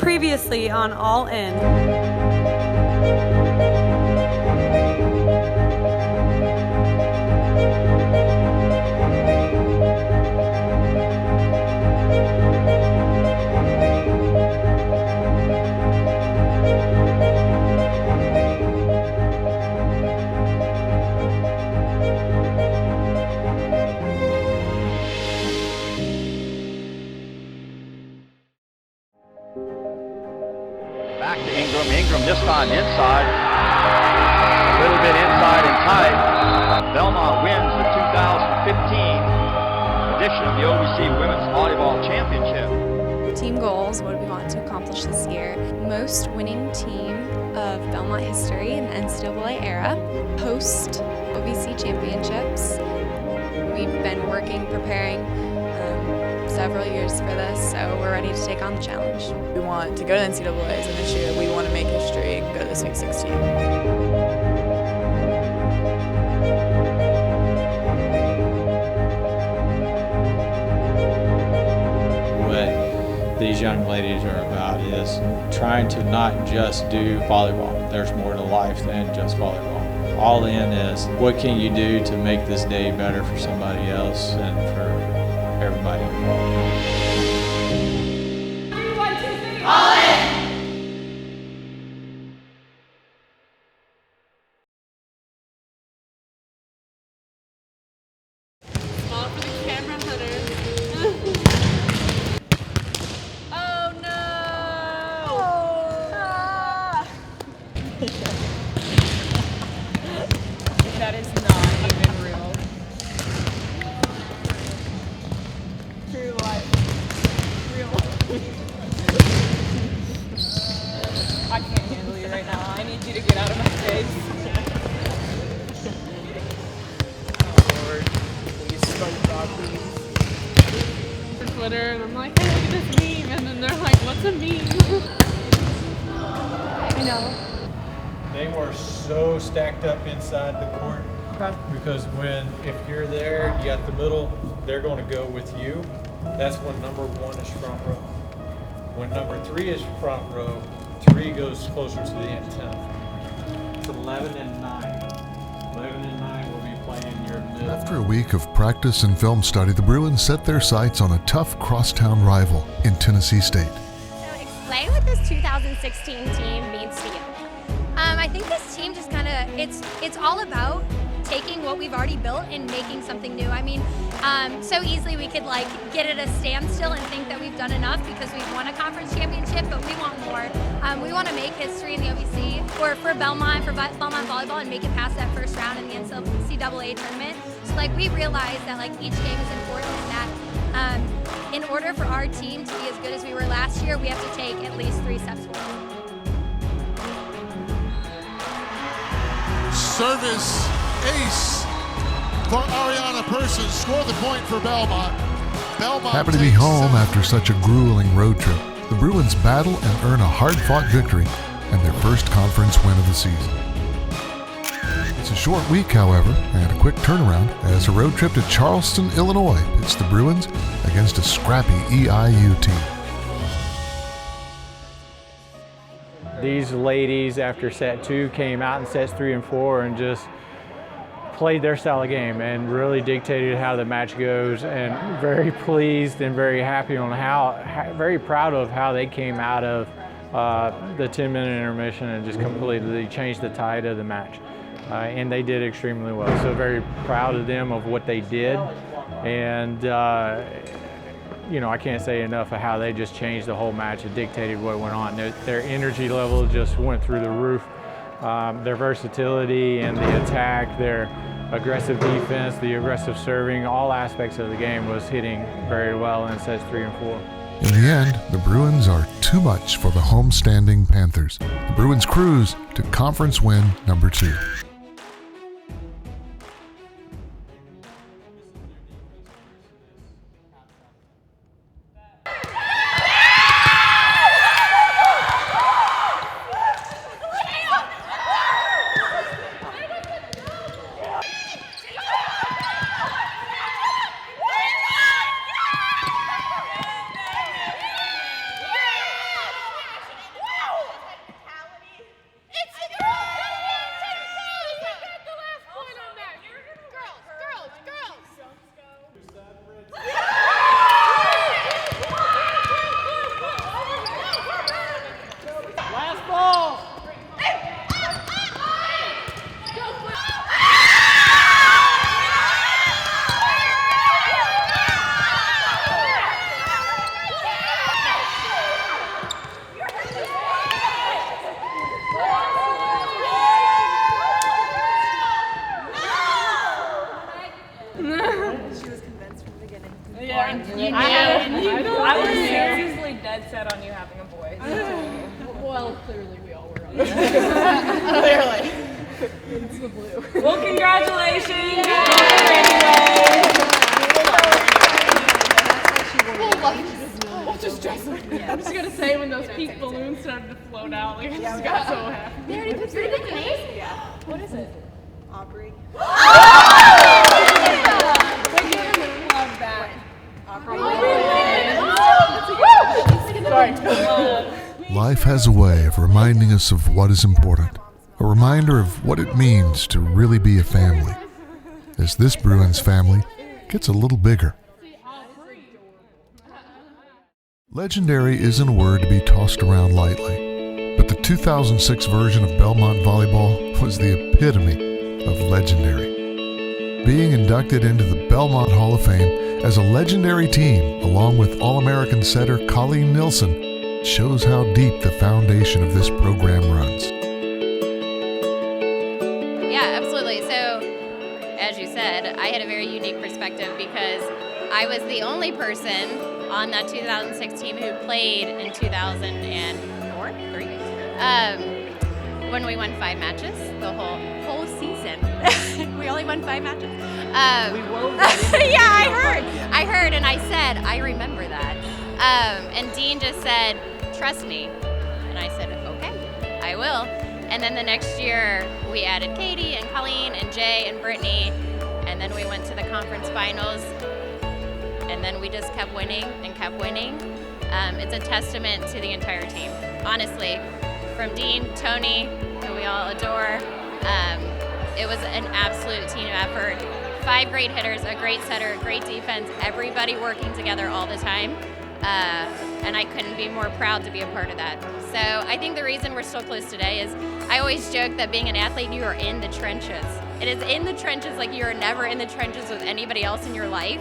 Previously on All In. Back to Ingram. Ingram this time inside. A little bit inside and tight. Belmont wins the 2015 edition of the OVC Women's Volleyball Championship. Team goals, what do we want to accomplish this year? Most winning team of Belmont history in the NCAA era. Host OVC championships. We've been working, preparing several years for this, so we're ready to take on the challenge. We want to go to the NCAAs, and this year we want to make history and go to the Sweet 16. What these young ladies are about is trying to not just do volleyball. There's more to life than just volleyball. All in is what can you do to make this day better for somebody else and for everybody involved. 3, 1, 2, 3. All in! Small for the camera hunters. Oh no! That is not even real. True life. Real life. I can't handle you right now. I need you to get out of my face. Lord, please SpongeBob, please. For Twitter, and I'm like, hey, look at this meme, and then they're like, what's a meme? I know. They were so stacked up inside the court because if you're there, you got the middle, they're going to go with you. That's when number 1 is front row. When number 3 is front row, 3 goes closer to the antenna. It's 11 and 9. 11 and 9 will be playing your middle. After a week of practice and film study, the Bruins set their sights on a tough crosstown rival in Tennessee State. So explain what this 2016 team means to you. I think this team just kind of, it's all about taking what we've already built and making something new. I mean, so easily we could like get at a standstill and think that we've done enough because we've won a conference championship, but we want more. We want to make history in the OVC or for Belmont Volleyball and make it past that first round in the NCAA tournament. So like we realize that like each game is important and that in order for our team to be as good as we were last year, we have to take at least 3 steps forward. Service ace for Ariana Persson. Score the point for Belmont. Happy to be home after such a grueling road trip. The Bruins battle and earn a hard-fought victory and their first conference win of the season. It's a short week, however, and a quick turnaround as a road trip to Charleston, Illinois pits the Bruins against a scrappy EIU team. These ladies, after set 2, came out in sets 3 and 4 and just played their style of game and really dictated how the match goes, and very pleased and very happy on very proud of how they came out of the 10-minute intermission and just completely changed the tide of the match. And they did extremely well. So very proud of them of what they did. And you know, I can't say enough of how they just changed the whole match and dictated what went on. Their energy level just went through the roof. Their versatility and the attack, their aggressive defense, the aggressive serving, all aspects of the game was hitting very well in sets 3 and 4. In the end, the Bruins are too much for the homestanding Panthers. The Bruins cruise to conference win number 2. a boy. Well, clearly we all were on Clearly. It's the blue. Well, congratulations. We'll just dress them. I'm just gonna say when those pink balloons started to float out, like I just got so happy. They already picked the name? Yeah. What is it? Aubrey. Love that. Life has a way of reminding us of what is important, a reminder of what it means to really be a family, as this Bruins family gets a little bigger. Legendary isn't a word to be tossed around lightly, but the 2006 version of Belmont Volleyball was the epitome of legendary. Being inducted into the Belmont Hall of Fame as a legendary team, along with All-American setter Colleen Nilsson, shows how deep the foundation of this program runs. Yeah, absolutely. So, as you said, I had a very unique perspective because I was the only person on that 2006 team who played in 2004, when we won 5 matches, the whole season. We only won 5 matches. We wove that in. Yeah, I heard, and I said, I remember that. And Dean just said, trust me. And I said, okay, I will. And then the next year, we added Katie and Colleen and Jay and Brittany, and then we went to the conference finals, and then we just kept winning and kept winning. It's a testament to the entire team, honestly. From Dean, Tony, who we all adore, it was an absolute team effort. 5 great hitters, a great setter, great defense, everybody working together all the time. And I couldn't be more proud to be a part of that. So I think the reason we're so close today is I always joke that being an athlete, you are in the trenches. It is in the trenches like you are never in the trenches with anybody else in your life.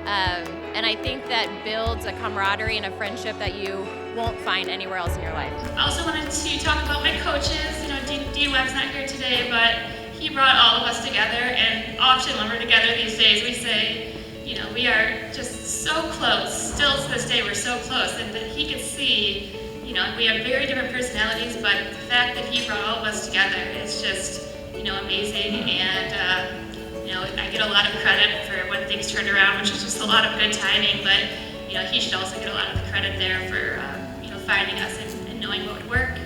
And I think that builds a camaraderie and a friendship that you won't find anywhere else in your life. I also wanted to talk about my coaches. You know, Dean Webb's not here today, but he brought all of us together, and often when we're together these days, we say, you know, we are just so close. Still to this day, we're so close, and that he could see, you know, we have very different personalities, but the fact that he brought all of us together is just, you know, amazing. And you know, I get a lot of credit for when things turned around, which is just a lot of good timing, but, you know, he should also get a lot of the credit there for, you know, finding us and knowing what would work.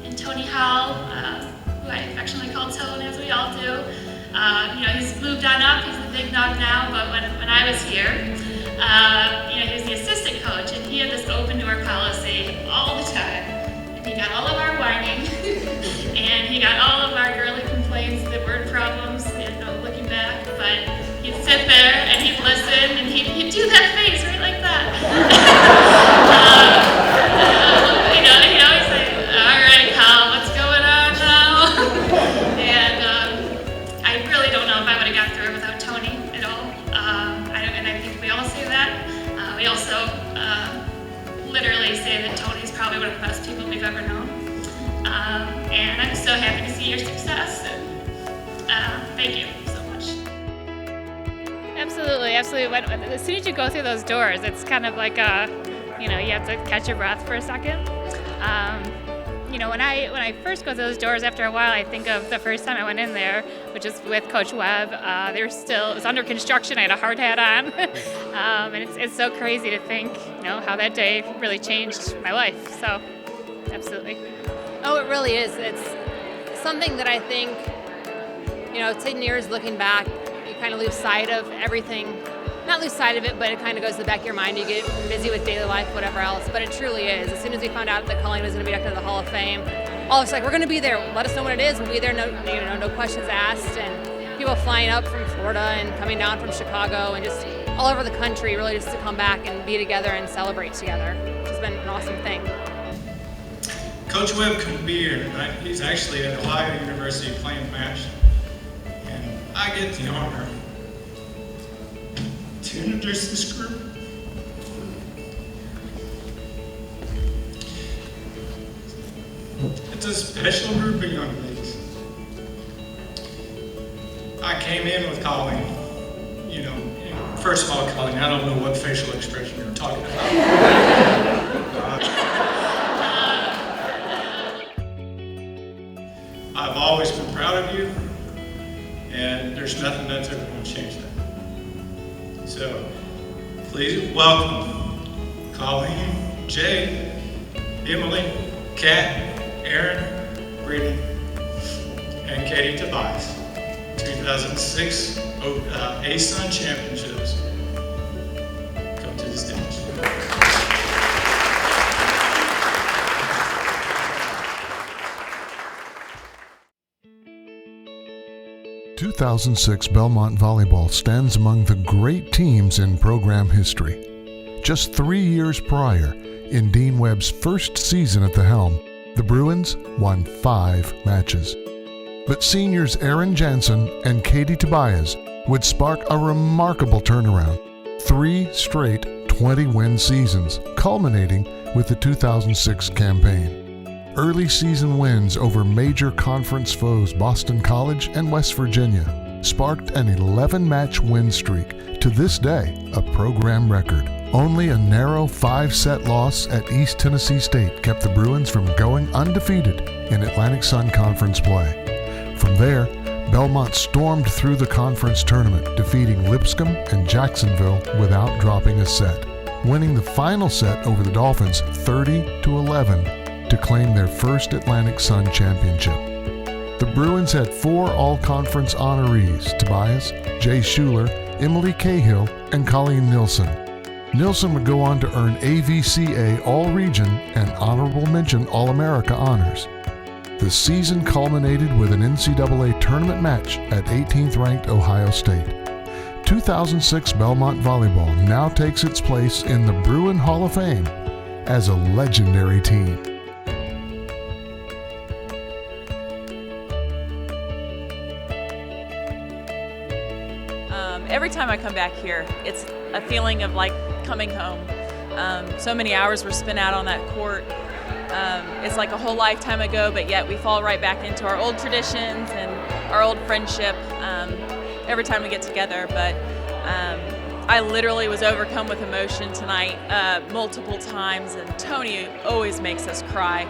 And Tony Howell, who I affectionately call Tone, as we all do, you know, he's moved on up, he's the big dog now, but when I was here, you know, he was the assistant coach, and he had this open door policy all the time. And he got all of our whining, and he got all of our girly complaints, the word problems, you know, looking back, but he'd sit there and he'd listen, and he'd do that face right like that. You know, he'd always say, all right, Kyle, what's going on now? And I really don't know if I would have got through it without Tony at all. And I think we all say that. We also literally say that Tony's probably one of the best people we've ever known. And I'm so happy to see your success, and thank you so much. Absolutely, absolutely. As soon as you go through those doors, it's kind of like you know, you have to catch your breath for a second. You know, when I first go through those doors, after a while, I think of the first time I went in there, which is with Coach Webb. It was under construction. I had a hard hat on, and it's so crazy to think, you know, how that day really changed my life. So, absolutely. Oh, it really is. It's something that I think, you know, 10 years looking back, you kind of lose sight of everything. Not lose sight of it, but it kind of goes to the back of your mind. You get busy with daily life, whatever else. But it truly is. As soon as we found out that Colleen was going to be inducted to the Hall of Fame, all of us like, we're going to be there. Let us know when it is. We'll be there. No questions asked. And people flying up from Florida and coming down from Chicago and just all over the country, really just to come back and be together and celebrate together. It's been an awesome thing. Coach Webb couldn't be here tonight. He's actually at Ohio University playing a match. And I get the honor to introduce this group. It's a special group of young ladies. I came in with Colleen. You know, first of all, Colleen, I don't know what facial expression you're talking about. proud of you, and there's nothing that's ever going to change that. So please welcome Colleen, Jay, Emily, Kat, Aaron, Brittany, and Katie Tobias, 2006 ASUN Championships. Come to the stage. 2006 Belmont Volleyball stands among the great teams in program history. Just 3 years prior, in Dean Webb's first season at the helm, the Bruins won 5 matches. But seniors Aaron Jansen and Katie Tobias would spark a remarkable turnaround. 3 straight 20-win seasons, culminating with the 2006 campaign. Early season wins over major conference foes Boston College and West Virginia sparked an 11-match win streak, to this day a program record. Only a narrow 5-set loss at East Tennessee State kept the Bruins from going undefeated in Atlantic Sun Conference play. From there, Belmont stormed through the conference tournament, defeating Lipscomb and Jacksonville without dropping a set, winning the final set over the Dolphins 30-11 to claim their first Atlantic Sun championship. The Bruins had 4 all-conference honorees: Tobias, Jay Schuler, Emily Cahill, and Colleen Nilsson. Nilsson would go on to earn AVCA All-Region and Honorable Mention All-America honors. The season culminated with an NCAA tournament match at 18th-ranked Ohio State. 2006 Belmont Volleyball now takes its place in the Bruin Hall of Fame as a legendary team. Every time I come back here, it's a feeling of like coming home. So many hours were spent out on that court. It's like a whole lifetime ago, but yet we fall right back into our old traditions and our old friendship every time we get together. But I literally was overcome with emotion tonight multiple times, and Tony always makes us cry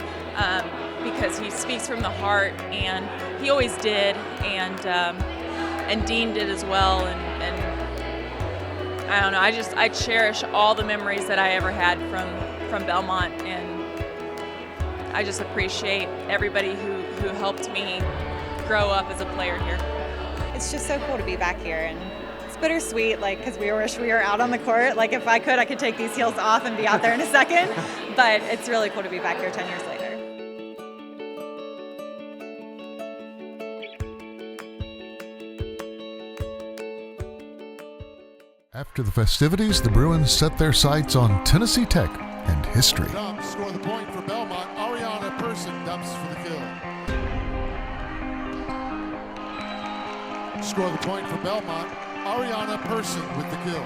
because he speaks from the heart, and he always did, and Dean did as well, and I don't know, I cherish all the memories that I ever had from Belmont, and I just appreciate everybody who helped me grow up as a player here. It's just so cool to be back here, and it's bittersweet, like, because we wish we were out on the court. Like, if I could take these heels off and be out there in a second, but it's really cool to be back here 10 years later. After the festivities, the Bruins set their sights on Tennessee Tech and history. Score the point for Belmont. Ariana Person dumps for the kill. Score the point for Belmont. Ariana Person with the kill.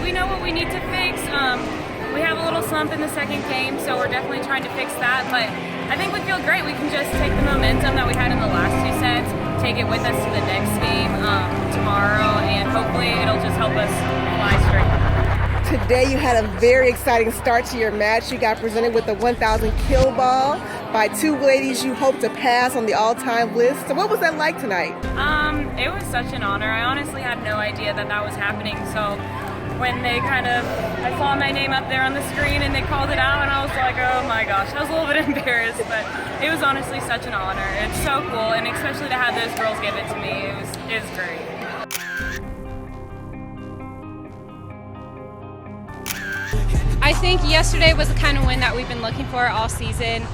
We know what we need to fix. We have a little slump in the second game, so we're definitely trying to fix that. But I think we feel great. We can just take the momentum that we had in the last 2 sets, take it with us to the next game tomorrow, and hopefully it'll just help us fly straight. Today you had a very exciting start to your match. You got presented with the 1,000 kill ball by 2 ladies you hope to pass on the all-time list. So what was that like tonight? It was such an honor. I honestly had no idea that was happening. So when they I saw my name up there on the screen and they called it out, and I was like, oh my gosh, I was a little bit embarrassed, but it was honestly such an honor. It's so cool, and especially to have those girls give it to me, it was great. I think yesterday was the kind of win that we've been looking for all season.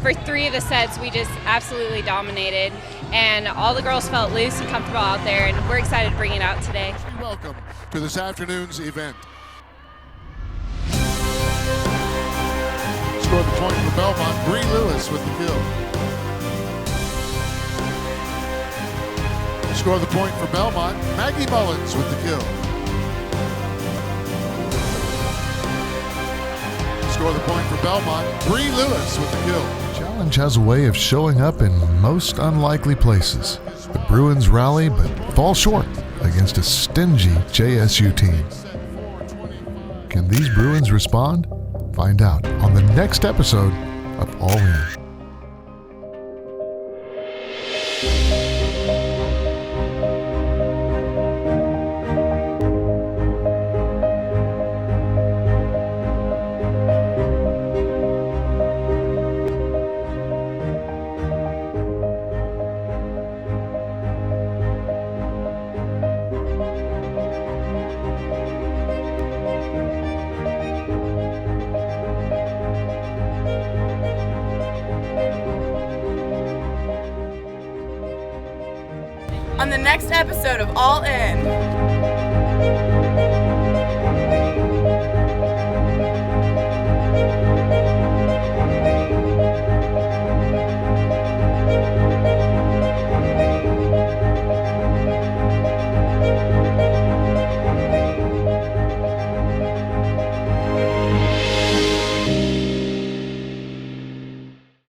For 3 of the sets, we just absolutely dominated, and all the girls felt loose and comfortable out there, and we're excited to bring it out today. Welcome to this afternoon's event. Scored the point for Belmont. Bree Lewis with the kill. Scored the point for Belmont. Maggie Mullins with the kill. Score the point for Belmont. Bree Lewis with the kill. Challenge has a way of showing up in most unlikely places. The Bruins rally but fall short against a stingy JSU team. Can these Bruins respond? Find out on the next episode of All In. next episode of All In.